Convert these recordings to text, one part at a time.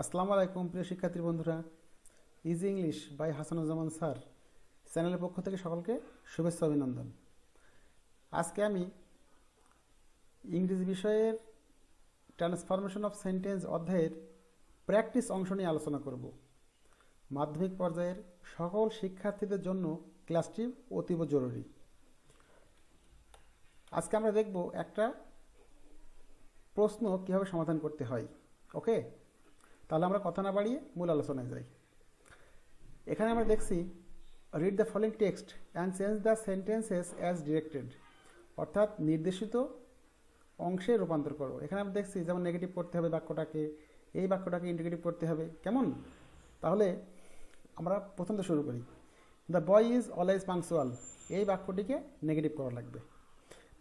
আসসালামু আলাইকুম প্রিয় শিক্ষার্থী বন্ধুরা। Easy English by Hasanuzzaman sir চ্যানেলের পক্ষ থেকে সকলকে শুভেচ্ছা অভিনন্দন। আজকে আমি ইংরেজি বিষয়ের ট্রান্সফরমেশন অফ সেন্টেন্স অধ্যায়ের প্র্যাকটিস অংশ নিয়ে আলোচনা করব। মাধ্যমিক পর্যায়ের সকল শিক্ষার্থীদের জন্য ক্লাসটি অতীব জরুরি। আজকে আমরা দেখব একটা প্রশ্ন কীভাবে সমাধান করতে হয়। ওকে, তাহলে আমরা কথা না বাড়িয়ে মূল আলোচনায় যাই। এখানে আমরা দেখছি read the following text and change the sentences as directed, অর্থাৎ নির্দেশিত অংশে রূপান্তর করো। এখানে আমরা দেখছি যেমন নেগেটিভ করতে হবে বাক্যটাকে, এই বাক্যটাকে ইন্টিগ্রেটিভ করতে হবে। কেমন? তাহলে আমরা প্রথম তো শুরু করি। The boy is always punctual, এই বাক্যটিকে নেগেটিভ করা লাগবে।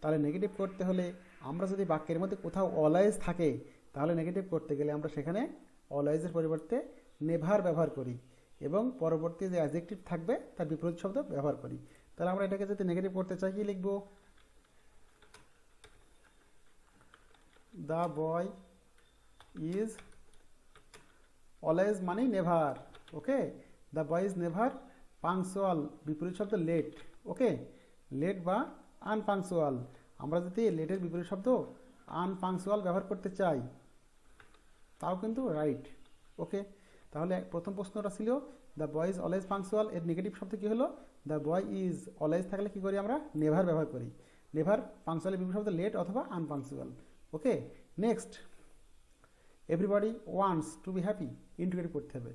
তাহলে নেগেটিভ করতে হলে আমরা যদি বাক্যের মধ্যে কোথাও অলওয়েজ থাকে, তাহলে নেগেটিভ করতে গেলে আমরা সেখানে অলওয়েজের পরিবর্তে নেভার ব্যবহার করি এবং পরবর্তী যে অ্যাডজেক্টিভ থাকবে তার বিপরীত শব্দ ব্যবহার করি। তাহলে আমরা এটাকে যদি নেগেটিভ করতে চাই কি লিখব? দ্য বয় ইজ অলওয়েজ মানে never. Okay, the boy is never punctual, বিপরীত শব্দ লেট। ওকে, লেট বা আনপাংচুয়াল। আমরা যদি লেটের বিপরীত শব্দ আনপাংচুয়াল ব্যবহার করতে চাই তাও কিন্তু রাইট। ওকে, তাহলে প্রথম প্রশ্নটা ছিল the boy is always punctual, এর নেগেটিভ শব্দ কী হলো? দ্য বয় ইজ অলওয়েজ থাকলে কী করি আমরা? নেভার ব্যবহার করি। নেভার পাংচুয়ালের বিপরীত শব্দ লেট অথবা unpunctual. Okay, next, everybody wants to be happy, integrative করতে হবে।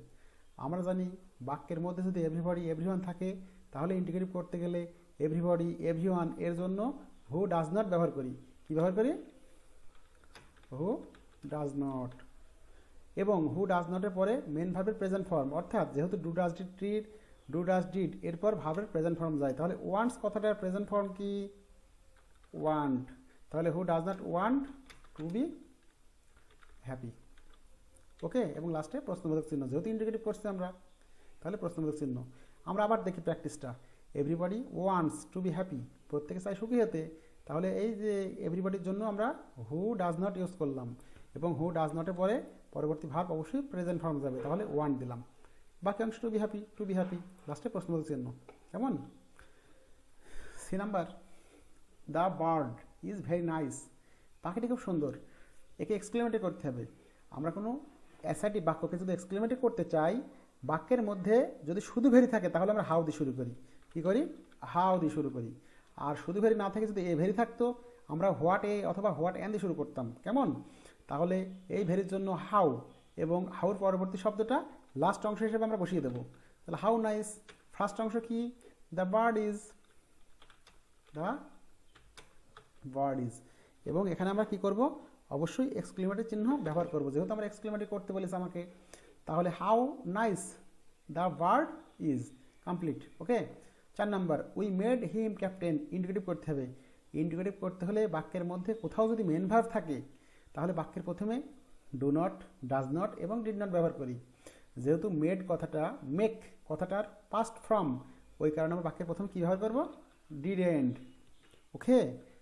আমরা জানি বাক্যের মধ্যে যদি এভরিবডি এভরিওয়ান থাকে তাহলে ইন্টিগ্রেটিভ করতে গেলে এভরিবডি এভরিওয়ান এর জন্য হু ডাজ নট ব্যবহার করি। কী ব্যবহার করি? হু ডাজ নট। এবং হু ডাজ নটের পরে মেন ভার্বের প্রেজেন্ট ফর্ম, অর্থাৎ যেহেতু ডু ডাজ ডিড এরপর ভার্বের প্রেজেন্ট ফর্ম যায়, তাহলে ওয়ান্টস কথাটার প্রেজেন্ট ফর্ম কি? ওয়ান্ট। তাহলে who does not want to be happy. Okay, এবং লাস্টে প্রশ্নবোধক চিহ্ন, যেহেতু ইন্টিগ্রেটিভ করছি আমরা তাহলে প্রশ্নবোধক চিহ্ন। আমরা আবার দেখি প্র্যাকটিসটা। Everybody wants to be happy, প্রত্যেকে চাই সুখী হতে। তাহলে এই যে এভরিবডির জন্য আমরা হু ডাজ নট ইউজ করলাম এবং হু ডাজ নটের পরে পরবর্তী ভার্ব অবশ্যই প্রেজেন্ট ফর্ম যাবে, তাহলে ওয়ান্ট দিলাম। বাকি অংশ টু বি হ্যাপি, লাস্টে প্রশ্নবোধক চিহ্ন। কেমন? C number, the bird is very nice, পাখিটি খুব সুন্দর। একে এক্সক্লেমেটিভ করতে হবে। আমরা কোনো অ্যাসার্টিভ বাক্যকে যদি এক্সক্লেমেটিভ করতে চাই, বাক্যের মধ্যে যদি শুধু ভেরি থাকে তাহলে আমরা হাউ দিয়ে শুরু করি। কী করি? হাউ দিয়ে শুরু করি। আর শুধু ভেরি না থাকে যদি এ ভেরি থাকতো আমরা হোয়াট এ অথবা হোয়াট অ্যান দিয়ে শুরু করতাম। কেমন? তাহলে এই ভেরির জন্য হাউ এবং হাউর পরবর্তী শব্দটা লাস্ট অংশ হিসেবে আমরা বসিয়ে দেবো। তাহলে হাউ নাইস, ফার্স্ট অংশ কি? দ্য বার্ড ইজ, এবং এখানে আমরা কি করব? অবশ্যই এক্সক্লেমেটিভ চিহ্ন ব্যবহার করব, যেহেতু আমরা এক্সক্লেমেটিভ করতে বলেছি আমাকে। তাহলে how nice the bird is, complete. Okay, 4 number, we made him captain, integrative করতে হবে। ইন্টিগ্রেটিভ করতে হলে বাক্যের মধ্যে কোথাও যদি মেন ভার্ব থাকে তাহলে বাক্যের প্রথমে ডু নট, ডাজ নট এবং ডিড নট ব্যবহার করি। যেহেতু মেড কথাটা, মেক কথাটার পাস্ট ফর্ম, ওই কারণে আমরা বাক্যের প্রথমে কী ব্যবহার করব? ডিডেন্ট। ওকে,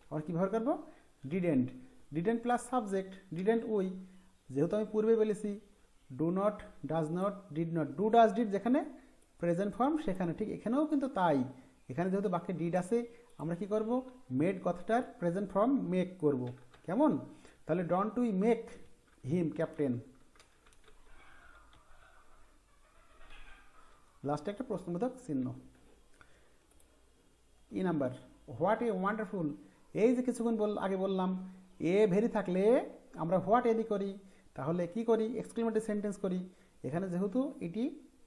আমরা কী ব্যবহার করব? Didn't. Didn't plus subject, didn't we. যেহেতু আমি পূর্বে বলেছি do not, does not, did not, do does did যেখানে প্রেজেন্ট ফর্ম সেখানে, ঠিক এখানেও কিন্তু তাই। এখানে যেহেতু বাক্যে ডিড আছে আমরা কি করব? মেড কথাটার প্রেজেন্ট ফর্ম মেক করব। কেমন? তাহলে don't we make him captain. লাস্টে একটা প্রশ্নবোধক চিহ্ন। E number, what a wonderful, এই যে কিছুক্ষণ আগে বললাম এ ভেরি থাকলে আমরা হোয়াট এদি করি, তাহলে কি করি? এক্সক্লেমেটিভ সেন্টেন্স করি। এখানে যেহেতু এটি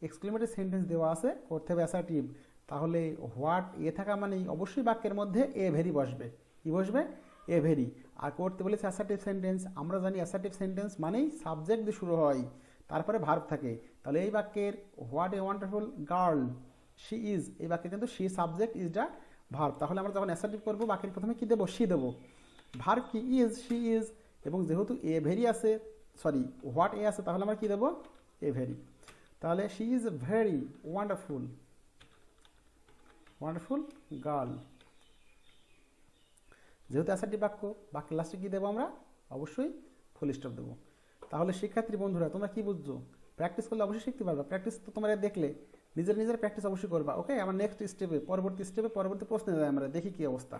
এক্সক্লেমেটিভ সেন্টেন্স দেওয়া আছে, করতে হবে অ্যাসার্টিভ, তাহলে হোয়াট এ থাকা মানেই অবশ্যই বাক্যের মধ্যে এ ভেরি বসবে। কি বসবে? A very. আর করতে বলেছে অ্যাসার্টিভ সেন্টেন্স, আমরা জানি অ্যাসার্টিভ সেন্টেন্স মানেই সাবজেক্ট দিয়ে শুরু হয়, তারপরে ভার্ব থাকে। তাহলে এই বাক্যের what a wonderful girl she is, এই বাক্যে কিন্তু she subject, is the verb. তাহলে আমরা যখন অ্যাসার্টিভ করবো বাক্যের প্রথমে কী দেবো? শি দেবো। ভার্ব কি? Is, she is. এবং যেহেতু এ ভেরি আছে, সরি হোয়াট এ আছে, তাহলে আমরা কী দেবো? A very. তাহলে she is very wonderful, wonderful girl. যেহেতু অ্যাসার্টিভ বাক্য, বাক্যের লাস্টে কী দেবো আমরা? অবশ্যই ফুল স্টপ দেবো। তাহলে শিক্ষার্থী বন্ধুরা তোমরা কি বুঝছো? প্র্যাকটিস করলে অবশ্যই শিখতে পারবা। প্র্যাকটিস তো তোমরা দেখলে নিজের প্র্যাকটিস অবশ্যই করবা। ওকে, আমার নেক্সট স্টেপে পরবর্তী প্রশ্নে যাই, আমরা দেখি কি অবস্থা।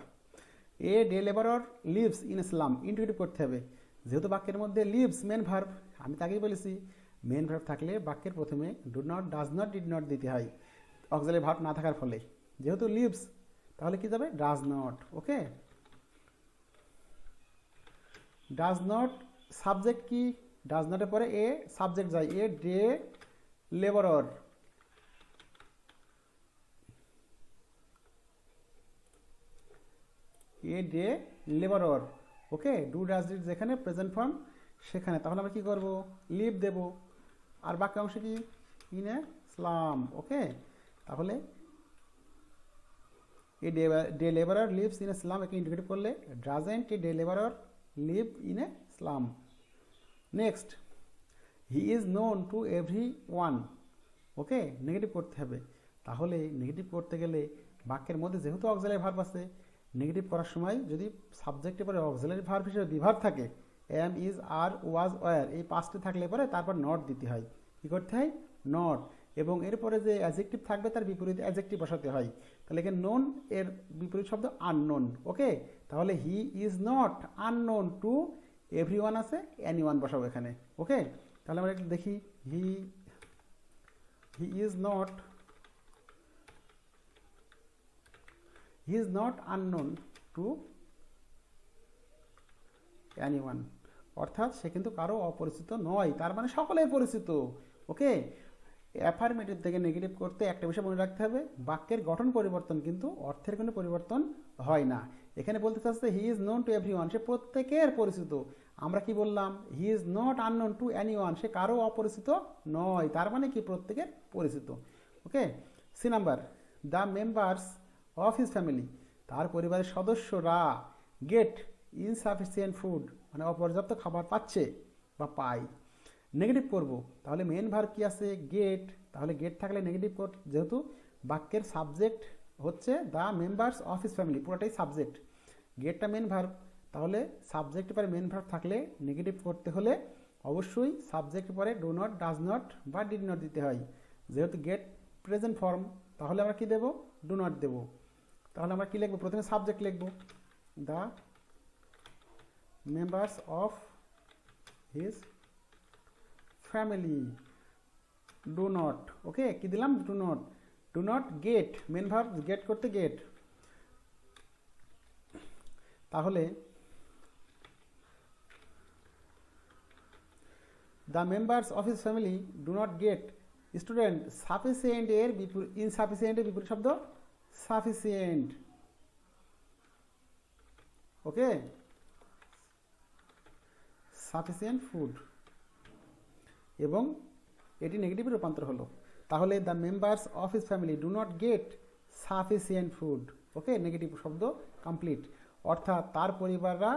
A day labourer lives in slum, integrative করতে হবে। যেহেতু বাক্যের মধ্যে লিভস মেন ভার্ব, আমি তাকেই বলেছি মেন ভার্ব থাকলে বাক্যের প্রথমে do not, does not, did not দিতে হয় অক্সিলারি ভার্ব না থাকার ফলে। যেহেতু লিভস তাহলে কি যাবে? Does not. Okay, does not subject কি? ডাজ নটের পরে এ সাবজেক্ট যায়, a day labourer. A day labourer. Okay, do does did যেখানে প্রেজেন্ট ফর্ম সেখানে, তাহলে আমরা কি করব? লিভ দেব। আর বাক্য অংশ কি? In a slum. ওকে, তাহলে a day labourer lives in a slum, একে ইন্টিগ্রেট করলে doesn't a day labourer live in a slum. Next, he is known to every one. Okay, negative করতে হবে। তাহলে নেগেটিভ করতে গেলে বাক্যের মধ্যে যেহেতু অক্সিলারি ভার্ব আছে, নেগেটিভ করার সময় যদি সাবজেক্টের পরে অক্সিলারি ভার্ব হিসেবে বিভার থাকে, am, is, are, was, were, এই পাঁচটি থাকলে পরে তারপর নট দিতে হয়। কী করতে হয়? নট। এবং এরপরে যে অ্যাডজেক্টিভ থাকবে তার বিপরীতে অ্যাডজেক্টিভ বসাতে হয়। তাহলে এখানে নোন এর বিপরীত শব্দ আননোন। ওকে, তাহলে হি is not unknown two every one আছে, এনি ওয়ান বসাবো এখানে। ওকে, তাহলে আমরা একটু দেখি, হি is not unknown to any one, অর্থাৎ সে কিন্তু কারো অপরিচিত নয়, তার মানে সকলের পরিচিত। ওকে, অ্যাফার্মেটিভ থেকে নেগেটিভ করতে একটা বিষয় মনে রাখতে হবে, বাক্যের গঠন পরিবর্তন কিন্তু অর্থের কোনো পরিবর্তন হয় না। এখানে বলতে চাচ্ছে he is known to every one, সে প্রত্যেকের পরিচিত। আমরা কি বললাম? He is not unknown to any one, সে কারো অপরিচিত নয়, তার মানে কি? প্রত্যেকের পরিচিত। Okay, C number, the members of his family, তার পরিবারের সদস্যরা গেট ইনসাফিসিয়েন্ট ফুড, মানে অপর্যাপ্ত খাবার পাচ্ছে বা পায়। নেগেটিভ করব, তাহলে মেন ভার্ব কি আছে? গেট। তাহলে গেট থাকলে নেগেটিভ কর, যেহেতু বাক্যের সাবজেক্ট হচ্ছে the members of his family, পুরোটাই সাবজেক্ট, গেটটা মেন ভার্ব। তাহলে সাবজেক্টের পরে মেন ভার্ব থাকলে নেগেটিভ করতে হলে অবশ্যই সাবজেক্টের পরে ডু নট, ডাজ নট বা ডিড নট দিতে হয়। যেহেতু গেট প্রেজেন্ট ফর্ম, তাহলে আমরা কি দেব? ডু নট দেব। তাহলে আমরা কি লিখব? প্রথমে সাবজেক্ট লিখব, the members of his family do not. Okay, কি দিলাম? Do not get, main verb get করতে গেট। তাহলে the members of his family do not get, student sufficient এর ইনসাফিসিয়েন্টের বিপরীত শব্দ সাফিসিয়েন্ট। ওকে, সাফিসিয়েন্ট ফুড, এবং এটি নেগেটিভে রূপান্তর হলো। তাহলে the members of his family do not get sufficient food. Okay, negative শব্দ কমপ্লিট, অর্থাৎ তার পরিবাররা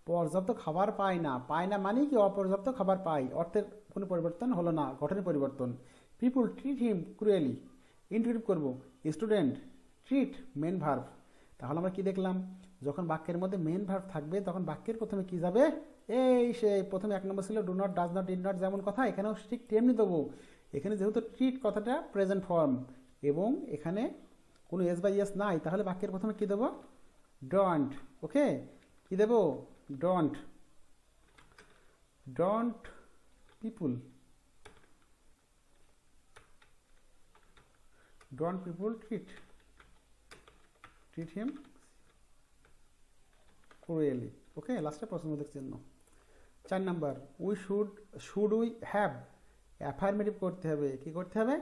পর্যাপ্ত খাবার পায় না। পায় না মানে কি? অপর্যাপ্ত খাবার পায়, অর্থের কোনো পরিবর্তন হলো না, গঠনের পরিবর্তন। পিপুল ট্রিট হিম ক্রুয়েলি, ইন্টিগ্রেটিভ করব, স্টুডেন্ট ট্রিট মেন ভার্ব। তাহলে আমরা কি দেখলাম? যখন বাক্যের মধ্যে মেন ভার্ব থাকবে তখন বাক্যের প্রথমে কি যাবে? এই সে প্রথমে এক নম্বর ছিল do not, does not, did not, যেমন কথা এখানেও ঠিক তেমনি দেবো। এখানে যেহেতু ট্রিট কথাটা প্রেজেন্ট ফর্ম এবং এখানে কোনো এস বা ইয়েস নাই, তাহলে বাক্যের প্রথমে কি দেবো? ডন্ট। ওকে, কি দেবো? ডন্ট পিপুল ট্রিট হিম ক্রুয়েলি। ওকে, লাস্টে প্রশ্নবোধক চিহ্ন। 4 number, should we have, affirmative করতে হবে। কি করতে হবে?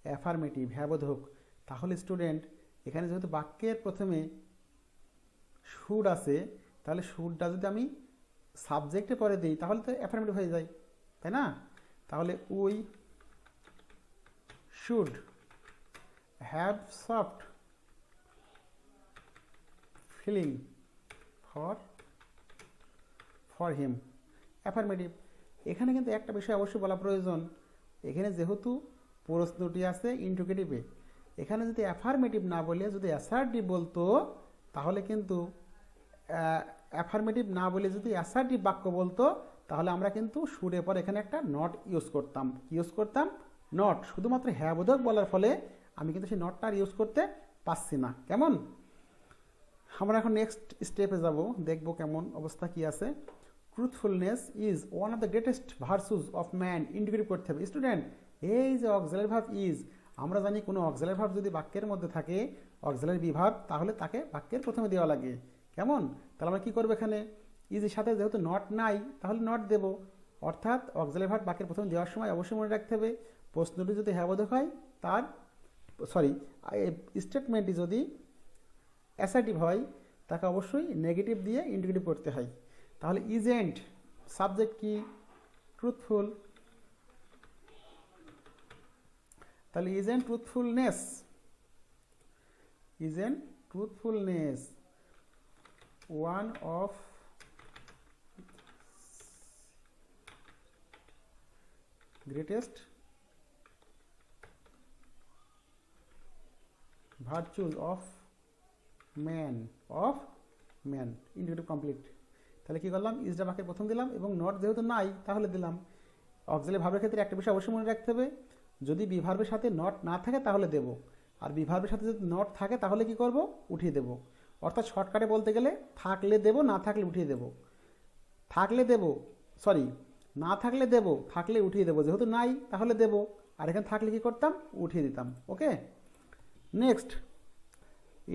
অ্যাফার্মেটিভ, হ্যাবোধক। তাহলে স্টুডেন্ট এখানে যেহেতু বাক্যের প্রথমে শুড আছে, তাহলে শুডটা যদি আমি সাবজেক্টে পরে দিই তাহলে তো অ্যাফার্মেটিভ হয়ে যায়, তাই না? তাহলে we should have soft feeling for him, affirmative. এখানে কিন্তু একটা বিষয় অবশ্যই বলা প্রয়োজন, এখানে যেহেতু প্রশ্নটি আছে ইন্টিগ্রেটিভে, এখানে যদি অ্যাফার্মেটিভ না বলে যদি অ্যাসার্টিভ বলতো তাহলে কিন্তু অ্যাফার্মেটিভ না বলে যদি অ্যাসার্টিভ বাক্য বলতো তাহলে আমরা কিন্তু শুডের পর এখানে একটা নট ইউজ করতাম। কি ইউজ করতাম? নট। শুধুমাত্র হ্যাঁ বোধক বলার ফলে আমি কিন্তু সেই নটটা আর ইউজ করতে পারছি না। কেমন? আমরা এখন নেক্সট স্টেপে যাব, দেখব কেমন অবস্থা কি আছে। Truthfulness is one of the greatest virtues of man. Indicative করতে হবে। স্টুডেন্ট, এই যে অক্সিলারি ভার্ব ইজ, আমরা জানি কোনো অক্সিলারি ভার্ব যদি বাক্যের মধ্যে থাকে, অক্সিলারি বিভার্ব, তাহলে তাকে বাক্যের প্রথমে দেওয়া লাগে। কেমন? তাহলে আমরা কী করবো এখানে? ইজের সাথে যেহেতু নট নাই, তাহলে নট দেব। অর্থাৎ অক্সিলারি ভার্ব বাক্যের প্রথমে দেওয়ার সময় অবশ্যই মনে রাখতে হবে প্রশ্নটি যদি হ্যাঁ বোধক হয়, তার স্টেটমেন্টটি যদি অ্যাসার্টিভ হয়, তাকে অবশ্যই নেগেটিভ দিয়ে ইন্ডিকেটিভ করতে হয়। তাহলে ইজেন্ট, সাবজেক্ট কি? ট্রুথফুল। তাহলে isn't truthfulness, isn't truthfulness one of greatest virtues of man, of man. Indicative complete. তাহলে কি করলাম? ইজটা বাক্যের প্রথম দিলাম এবং নট যেহেতু নাই তাহলে দিলাম। অক্সিলারি ভার্বের ক্ষেত্রে একটা বিষয় অবশ্যই মনে রাখতে হবে, যদি বিভার্বের সাথে নট না থাকে তাহলে দেব, আর বিভার্বের সাথে যদি নট থাকে তাহলে কি করব? উঠিয়ে দেব। অর্থাৎ শর্টকাটে বলতে গেলে থাকলে দেব, না থাকলে উঠিয়ে দেব। থাকলে দেব, না থাকলে দেব, থাকলে উঠিয়ে দেব। যেহেতু নাই তাহলে দেব, আর এখানে থাকলে কি করতাম? উঠিয়ে দিতাম। Okay, next,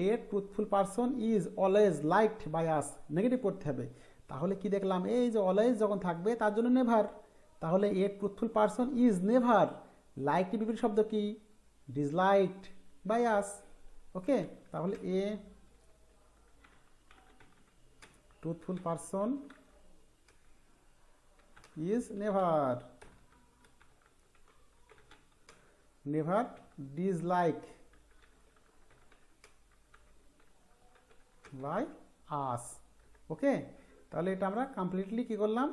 a truthful person is always liked by us. Negative করতে হবে। তাহলে কি দেখলাম? এই যে অলওয়েজ যখন থাকবে তার জন্য নেভার। তাহলে a truthful person is never liked বিপরীত শব্দ কি? Disliked by us. ওকে, তাহলে a truthful person is never dislike by us. Okay, তাহলে এটা আমরা কমপ্লিটলি কি করলাম?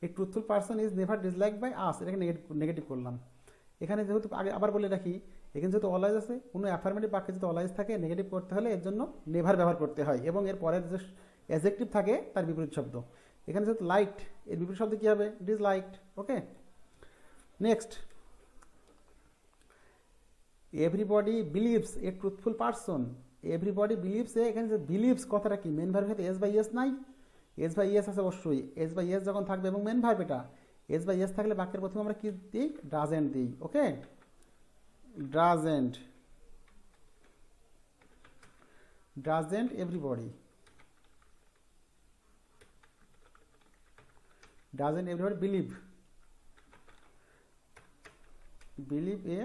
এই truthful person is never dislike by us, এটাকে নেগেটিভ করলাম। এখানে যেহেতু আগে আবার বলে রাখি, এখানে যেহেতু অলওয়েজ আছে, কোনো অ্যাফার্মেটিভ বাক্যে যদি অলওয়েজ থাকে নেগেটিভ করতে হলে এর জন্য নেভার ব্যবহার করতে হয়, এবং এর পরের যে অ্যাডজেক্টিভ থাকে তার বিপরীত শব্দ। এখানে যেহেতু লাইকড, এর বিপরীত শব্দ কী হবে? Disliked. Okay, next, everybody believes a truthful person. Everybody believes a, এখানে যে বিলিভস কথাটা কি? মেন ভার্বের সাথে এস বাই এস নাই? এস বাই এস আছে অবশ্যই। এস বাই এস যখন থাকবে এবং মেন ভার্ব এটা, এস বাই এস থাকলে বাক্যের প্রথমে আমরা কি দিই? ডাজেন্ট দিই। Okay, doesn't everybody, doesn't everybody believe a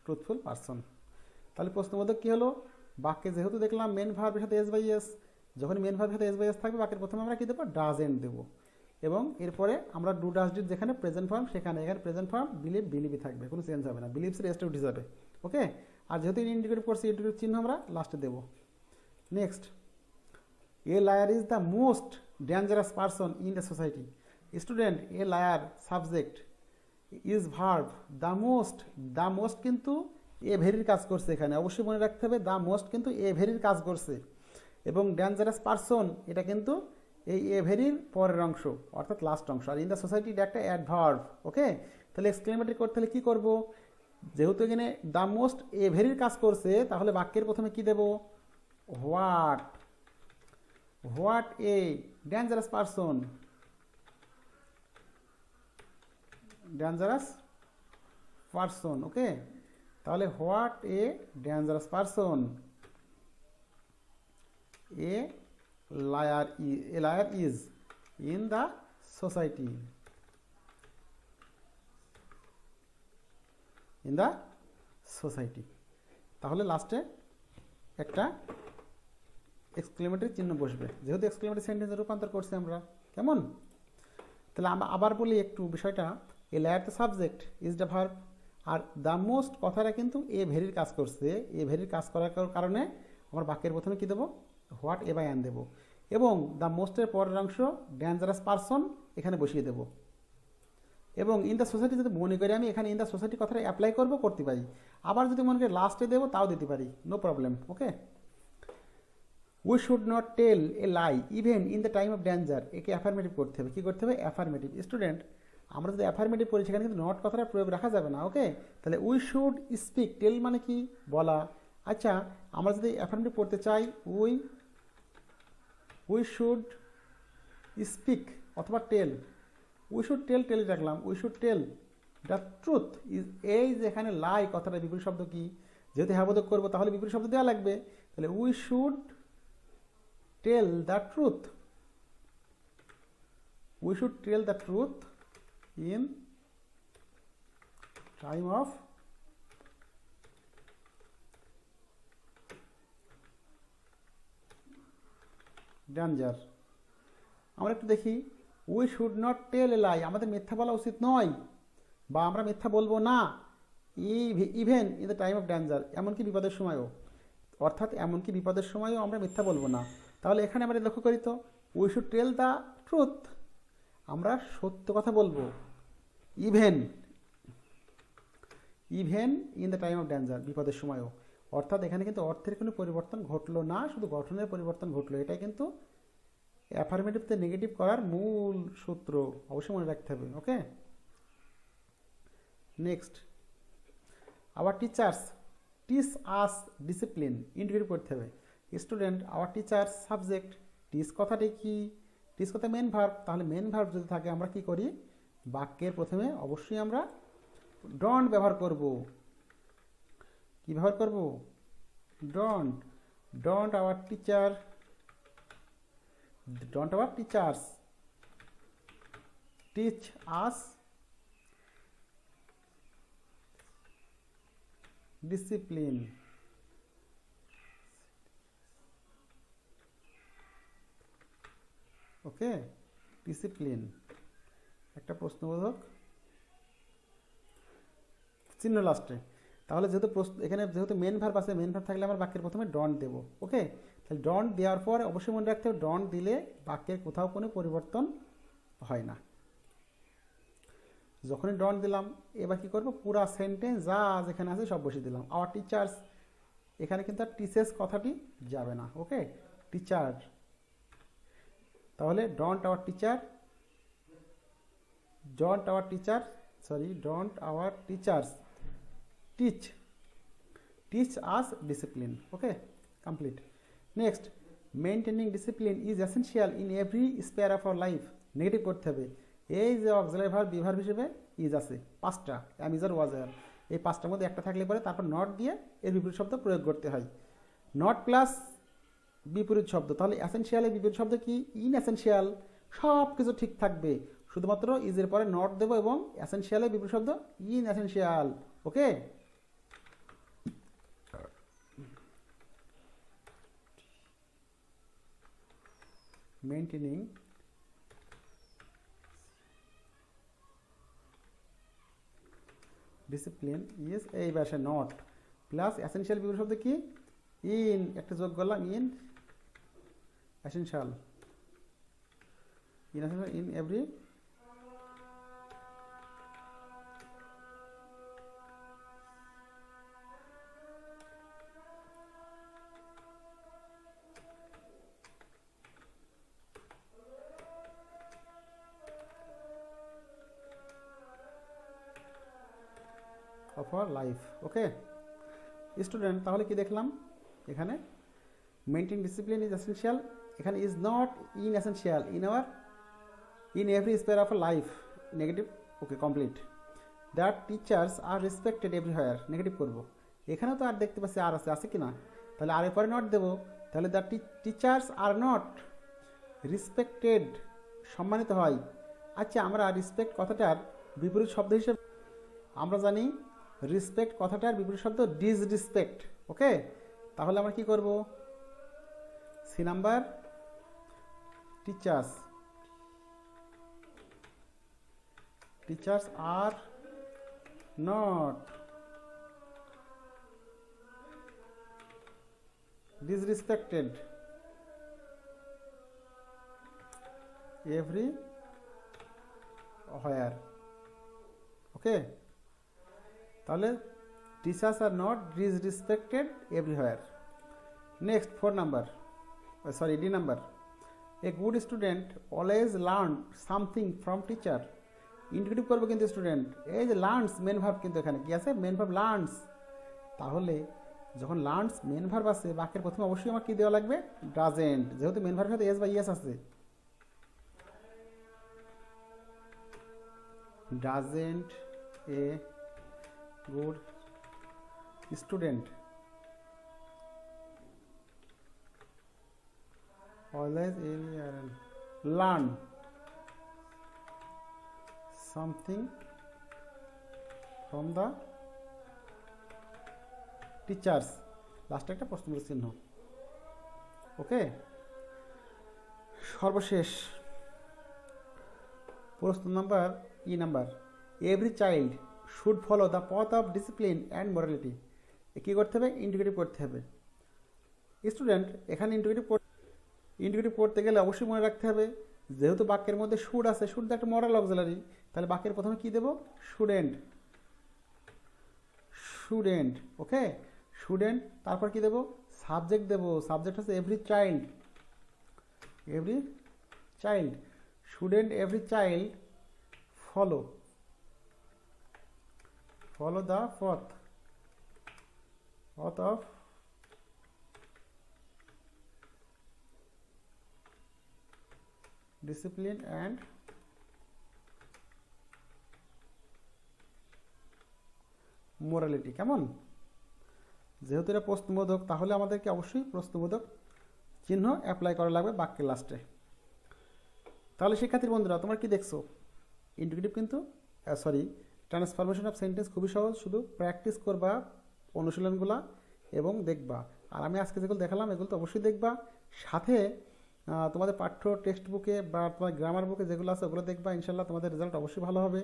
truthful person. তাহলে প্রশ্নবোধক কী হলো? বাক্যে যেহেতু দেখলাম মেন ভার্বের সাথে এস বাই এস, যখন মেন ভার্বের সাথে এস বাই এস থাকবে বাক্যের প্রথমে আমরা কী দেবো? ডাজেন্ট দেবো, এবং এরপরে আমরা ডু ডাজ ডিড যেখানে প্রেজেন্ট ফর্ম, সেখানে এখানে প্রেজেন্ট ফর্ম বিলিভই থাকবে, কোনো চেঞ্জ হবে না। বিলিভসের এসটা উঠে যাবে। ওকে, আর যেহেতু ইন্ডিকেটিভ করছি, ইন্ডিকেটিভ চিহ্ন আমরা লাস্টে দেবো। Next, a liar is the most dangerous person in the society. Student, a liar subject, is verb, the most কিন্তু এ ভেরির কাজ করছে। এখানে অবশ্যই মনে রাখতে হবে দ্য মোস্ট কিন্তু এ ভেরির কাজ করছে, এবং ডেঞ্জারাস পারসন এটা কিন্তু এই এ ভেরির পরের অংশ, অর্থাৎ লাস্ট অংশ। আর ইন দ্য সোসাইটি এটা একটা অ্যাডভার্ব। ওকে, তাহলে এক্সক্লেমেটরি করতে হলে কী করবো? যেহেতু এখানে দ্য মোস্ট এ ভেরির কাজ করছে, তাহলে বাক্যের প্রথমে কি দেব? হোয়াট এ ডেঞ্জারাস পারসন, ওকে, তাহলে what a dangerous person a liar is in the society, তাহলে লাস্টে একটা এক্সক্লেমেটরি চিহ্ন বসবে, যেহেতু এক্সক্লেমেটরি সেন্টেন্সে রূপান্তর করছি আমরা। কেমন? তাহলে আমরা আবার বলি একটু বিষয়টা। A liar the subject, is the verb, are the most কথাটা কিন্তু এ ভেরির কাজ করছে। এ ভেরির কাজ করার কারণে আমার বাক্যের প্রথমে কী দেবো? হোয়াট এ বাই অ্যান দেবো, এবং দ্য মোস্টের পরের অংশ ডেঞ্জারাস পারসন এখানে বসিয়ে দেব। এবং ইন দ্য সোসাইটি যদি মনে করি আমি এখানে ইন দ্য সোসাইটি কথাটা অ্যাপ্লাই করবো, করতে পারি। আবার যদি মনে করি লাস্টে দেবো, তাও দিতে পারি, no problem. Okay, we should not tell a lie even in the time of danger, একে অ্যাফার্মেটিভ করতে হবে। কী করতে হবে? অ্যাফার্মেটিভ। স্টুডেন্ট, আমরা যদি অ্যাফার্মেটিভ করি সেখানে কিন্তু নট কথাটা প্রয়োগ রাখা যাবে না। ওকে, তাহলে উই শুড স্পিক, টেল মানে কি? বলা। আচ্ছা, আমরা যদি অ্যাফার্মেটিভ করতে চাই, উই শুড স্পিক অথবা টেল, উই শুড টেল, টেল রাখলাম, we should tell the truth is, এই যে এখানে লাই কথাটা বিপরীত শব্দ কি? যেহেতু হ্যাবোধক করবো তাহলে বিপরীত শব্দ দেওয়া লাগবে। তাহলে we should tell the truth, we should tell the truth in time of danger. আমরা একটু দেখি, we should not tell a lie, আমাদের মিথ্যা বলা উচিত নয়, বা আমরা মিথ্যা বলবো না, even in the time of danger, এমনকি বিপদের সময়ও, অর্থাৎ এমনকি বিপদের সময়ও আমরা মিথ্যা বলবো না। তাহলে এখানে আমরা লক্ষ্য করি তো, we should tell the truth, আমরা সত্য কথা বলবো, even in the time of danger, বিপদের সময়ও। অর্থাৎ এখানে কিন্তু অর্থের কোনো পরিবর্তন ঘটলো না, শুধু গঠনের পরিবর্তন ঘটলো। এটাই কিন্তু অ্যাফার্মেটিভতে নেগেটিভ করার মূল সূত্র, অবশ্যই মনে রাখতে হবে। Okay, next, our teachers teach us discipline, integrate করতে হবে। Student, our teachers subject, teach কথাটি কি? টিচ কথা মেন ভার্ব, তাহলে মেন ভার্ব যদি থাকে আমরা কি করি? বাক্যের প্রথমে অবশ্যই আমরা ডন্ট ব্যবহার করব। কি ব্যবহার করব? Don't. Don't our teacher, don't hour teachers teach us discipline. Okay, discipline একটা প্রশ্নবোধক চিহ্ন লাস্টে। তাহলে যেহেতু এখানে যেহেতু মেন ভার্ব আছে, মেন ভার্ব থাকলে আমার বাক্যের প্রথমে ডন্ট দেব। ওকে, তাহলে ডন্ট দেওয়ার পর অবশ্যই মনে রাখতে হবে, ডন্ট দিলে বাক্যের কোথাও কোনো পরিবর্তন হয় না। যখনই ডন্ট দিলাম, এবার কি করবো? পুরা সেন্টেন্স যা যেখানে আছে সব বসিয়ে দিলাম। আওয়ার টিচার্স, এখানে কিন্তু আর টিচেস কথাটি যাবে না। ওকে, টিচার, তাহলে don't our teacher, don't our teacher, sorry, don't hour teachers teach us discipline. Okay, complete. Next, maintaining discipline is essential in every spare of our life, negative করতে হবে। এই যে অক্সিলারি ভার্ব বি ভার্ব হিসেবে is আছে পাঁচটা, অ্যাম, is are ওয়াজ আর, এই পাঁচটার মধ্যে একটা থাকলে পরে তারপর নট দিয়ে এর বিপরীত শব্দ প্রয়োগ করতে হয়। নট প্লাস বিপরীত শব্দ, তাহলে এসেনশিয়ালের বিপরীত শব্দ কি? In essential. সব কিছু ঠিক থাকবে, শুধুমাত্র ইজের পরে নট দেবো এবং এসেনশিয়ালের বিপরীত শব্দ in essential. Okay, maintaining discipline is, এই ভাষা নট প্লাস এসেনশিয়াল বিপরীত শব্দ কি? ইন, একটা যোগ করলাম, in essential, in every of our life. Okay student, তাহলে কি দেখলাম? এখানে মেইনটেইন ডিসিপ্লিন ইজ এসেনশিয়াল, এখানে is not in essential, in every spare of life, negative. Okay, complete. That teachers are respected everywhere, negative করব। এখানেও তো আর দেখতে পাচ্ছি আর আছে কি না? তাহলে আর পরে নট দেবো, তাহলে the teachers are not respected, সম্মানিত হয়। আচ্ছা, আমরা রেসপেক্ট কথাটার বিপরীত শব্দ হিসেবে আমরা জানি রেসপেক্ট কথাটার বিপরীত শব্দ ডিসরেসপেক্ট। ওকে, তাহলে আমরা কি করব? C number, teachers are not disrespected everywhere. Okay, তাহলে teachers are not disrespected everywhere. Next 4 number, sorry D number, a good student always learn something from teacher. Integrative করবে কিন্তু স্টুডেন্ট, এই যে লার্নস মেন ভার্ব কিন্তু এখানে কি আছে, main verb learns. তাহলে যখন লার্নস মেন ভার্ব আছে বাক্যের প্রথমে অবশ্যই আমার কি দেওয়া লাগবে, ডাজেন্ট, যেহেতু মেন ভার্বের সাথে এস বা ইএস আছে। Doesn't A good student always learn something from the teachers, লাস্টে একটা প্রশ্নবোধক চিহ্ন। ওকে, সর্বশেষ প্রশ্ন number E number, every child should follow the পথ অফ ডিসিপ্লিন অ্যান্ড মরালিটি। কী করতে হবে, ইন্টিগ্রেটিভ করতে হবে। স্টুডেন্ট এখানে ইন্টিগ্রেটিভ করতে গেলে অবশ্যই মনে রাখতে হবে, যেহেতু বাক্যের মধ্যে শুড আছে, শুড একটা মরাল অক্সিলারি, তাহলে বাক্যের প্রথমে কি দেব, শুডেন্ট, শুডেন্ট। ওকে, শুডেন্ট, তারপর কি দেব, সাবজেক্ট দেব, সাবজেক্ট হচ্ছে every child, every child, shouldn't every child follow, follow the পথ অফ ডিসিপ্লিন অ্যান্ড মোরালিটি। কেমন, যেহেতু এটা প্রশ্নবোধক তাহলে আমাদেরকে অবশ্যই প্রশ্নবোধক চিহ্ন অ্যাপ্লাই করা লাগবে বাক্যের লাস্টে। তাহলে শিক্ষার্থী বন্ধুরা তোমরা কি দেখছো, ইন্টিগ্রেটিভ কিন্তু ট্রান্সফরমেশন অফ সেন্টেন্স খুবই সহজ, শুধু প্র্যাকটিস করবা অনুশীলনগুলা এবং দেখবা। আর আমি আজকে যেগুলো দেখালাম এগুলো তো অবশ্যই দেখবা, সাথে তোমাদের পাঠ্য টেক্সট বুকে বা তোমার গ্রামার বুকে যেগুলো আছে ওগুলো দেখবা, ইনশাল্লাহ তোমাদের রেজাল্ট অবশ্যই ভালো হবে।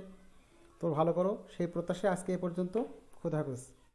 তো ভালো করো সেই প্রত্যাশায় আজকে এ পর্যন্ত, খোদা হাফেজ।